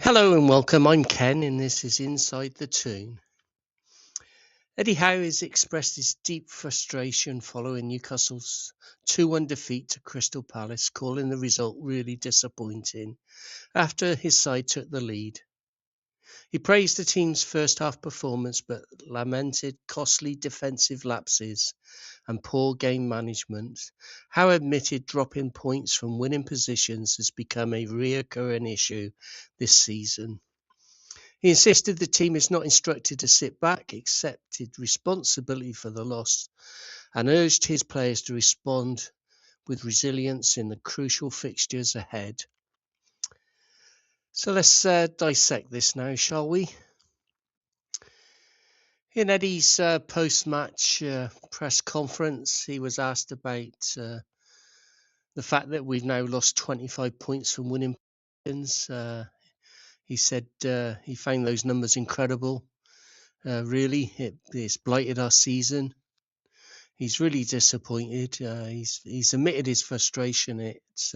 Hello and welcome. I'm Ken, and this is Inside the Toon. Eddie Howe has expressed his deep frustration following Newcastle's 2-1 defeat to Crystal Palace, calling the result really disappointing after his side took the lead. He praised the team's first half performance but lamented costly defensive lapses and poor game management. Howe admitted dropping points from winning positions has become a recurring issue this season. He insisted the team is not instructed to sit back, accepted responsibility for the loss, and urged his players to respond with resilience in the crucial fixtures ahead. So let's dissect this now, shall we? In Eddie's post-match press conference, he was asked about the fact that we've now lost 25 points from winning positions. He said he found those numbers incredible. Really, it's blighted our season. He's really disappointed. He's admitted his frustration. It's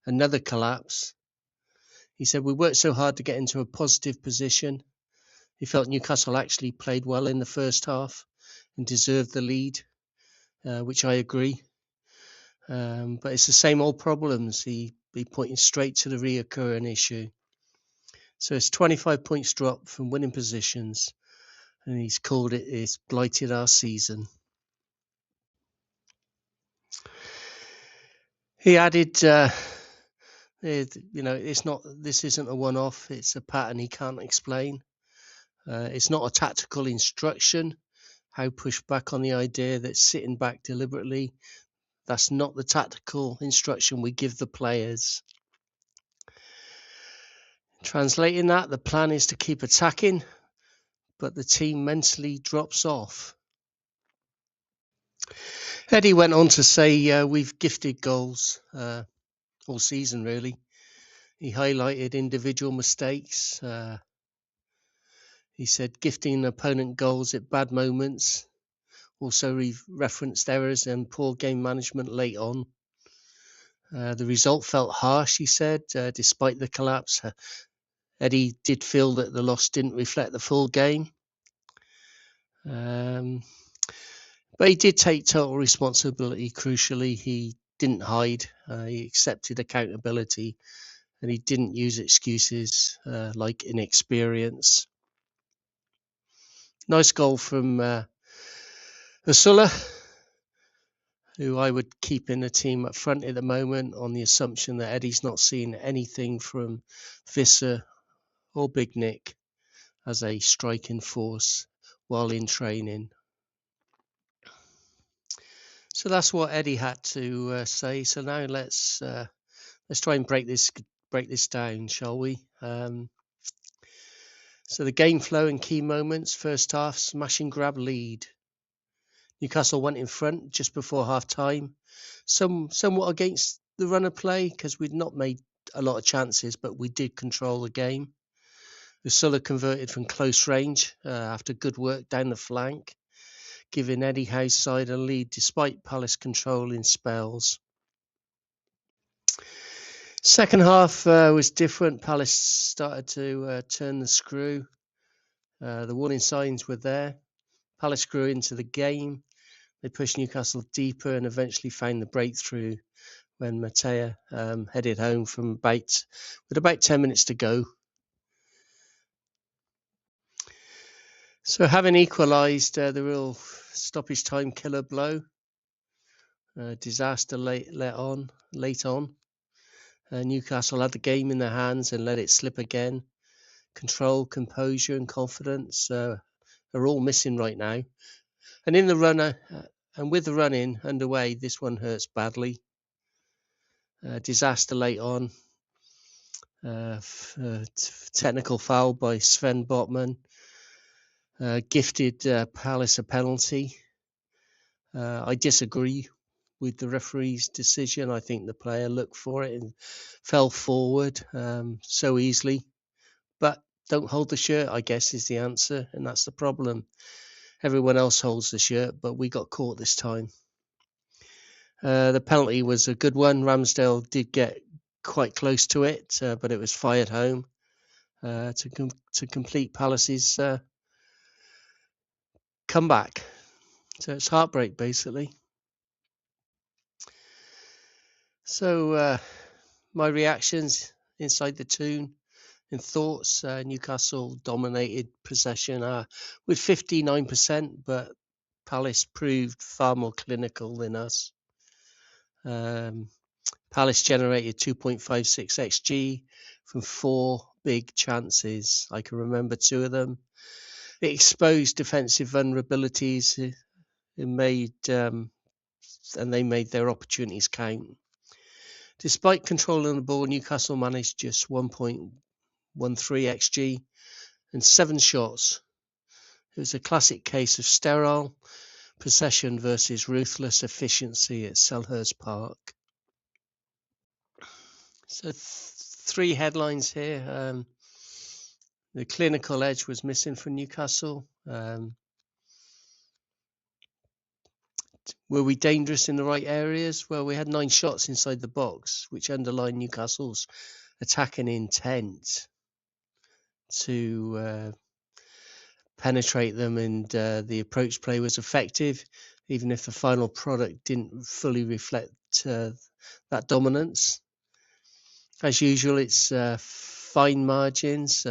another collapse. He said, we worked so hard to get into a positive position. He felt Newcastle actually played well in the first half and deserved the lead, which I agree. But it's the same old problems. He pointing straight to the reoccurring issue. So it's 25 points drop from winning positions, and he's called it's blighted our season. He added, this isn't a one-off. It's a pattern he can't explain. It's not a tactical instruction. Howe pushed back on the idea that sitting back deliberately, that's not the tactical instruction we give the players. Translating that, the plan is to keep attacking, but the team mentally drops off. Eddie went on to say we've gifted goals all season, really. He highlighted individual mistakes. He said gifting opponent goals at bad moments. Also referenced errors and poor game management late on. The result felt harsh, he said, despite the collapse. Eddie did feel that the loss didn't reflect the full game. But he did take total responsibility, crucially. He didn't hide. He accepted accountability, and he didn't use excuses like inexperience. Nice goal from Ursula, who I would keep in the team up front at the moment on the assumption that Eddie's not seeing anything from Visser or Big Nick as a striking force while in training. So that's what Eddie had to say. So now let's try and break this down, shall we? So the game flow and key moments. First half, smash and grab lead. Newcastle went in front just before half time, somewhat against the run of play because we'd not made a lot of chances, but we did control the game. Ursula converted from close range after good work down the flank, giving Eddie Howe's side a lead despite Palace controlling spells. Second half was different. Palace started to turn the screw. The warning signs were there. Palace grew into the game. They pushed Newcastle deeper and eventually found the breakthrough when Mattea headed home with about 10 minutes to go. So having equalised, the real stoppage time killer blow, disaster late on. Newcastle had the game in their hands and let it slip again. Control, composure and confidence are all missing right now. And in the runner, and with the run-in underway, this one hurts badly. Disaster late on. Technical foul by Sven Botman. Gifted Palace a penalty. I disagree with the referee's decision. I think the player looked for it and fell forward so easily. But don't hold the shirt, I guess, is the answer. And that's the problem. Everyone else holds the shirt, but we got caught this time. The penalty was a good one. Ramsdale did get quite close to it, but it was fired home. to complete Palace's comeback. So it's heartbreak, basically. So my reactions inside the Toon and thoughts. Newcastle dominated possession with 59%, but Palace proved far more clinical than us. Palace generated 2.56 XG from 4 big chances. I can remember 2 of them. It exposed defensive vulnerabilities and they made their opportunities count. Despite controlling the ball, Newcastle managed just 1.13 XG and 7 shots. It was a classic case of sterile possession versus ruthless efficiency at Selhurst Park. So 3 headlines here. The clinical edge was missing from Newcastle. Were we dangerous in the right areas? Well, we had 9 shots inside the box, which underlined Newcastle's attacking intent to penetrate them, and the approach play was effective, even if the final product didn't fully reflect that dominance. As usual, it's fine margins.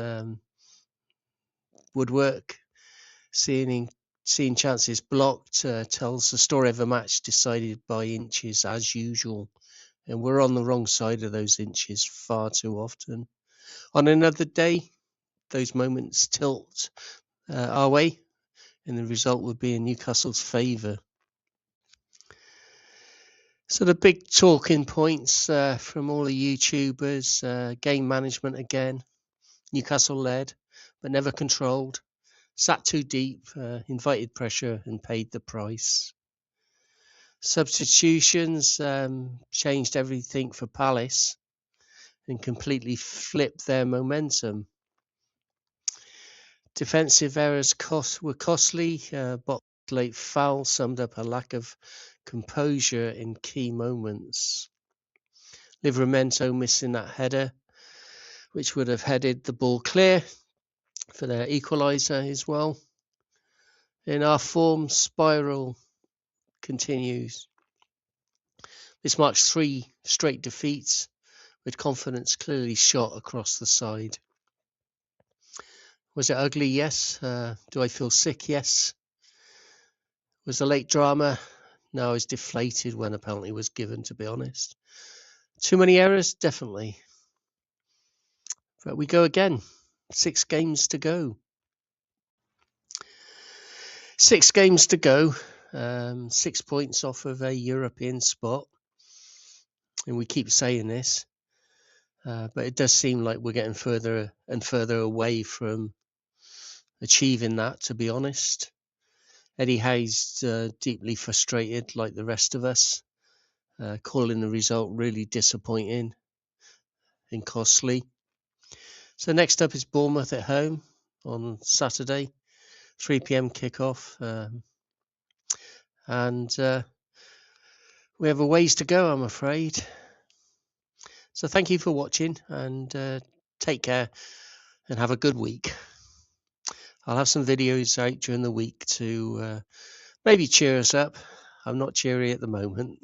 Woodwork, seeing chances blocked tells the story of a match decided by inches as usual, and we're on the wrong side of those inches far too often. On another day, those moments tilt our way, and the result would be in Newcastle's favour. So the big talking points from all the YouTubers: game management again, Newcastle led but never controlled, sat too deep, invited pressure and paid the price. Substitutions changed everything for Palace and completely flipped their momentum. Defensive errors were costly. Bot's late foul summed up a lack of composure in key moments. Livramento missing that header, which would have headed the ball clear for their equaliser as well. And our form spiral continues. This marks 3 straight defeats, with confidence clearly shot across the side. Was it ugly? Yes. Do I feel sick? Yes. Was the late drama? No, I was deflated when a penalty was given, to be honest. Too many errors? Definitely. But we go again. 6 games to go. 6 games to go. 6 points off of a European spot. And we keep saying this. But it does seem like we're getting further and further away from achieving that, to be honest. Eddie Howe's deeply frustrated, like the rest of us, calling the result really disappointing and costly. So next up is Bournemouth at home on Saturday, 3 p.m. kickoff. And we have a ways to go, I'm afraid. So thank you for watching, and take care and have a good week. I'll have some videos out during the week to maybe cheer us up. I'm not cheery at the moment.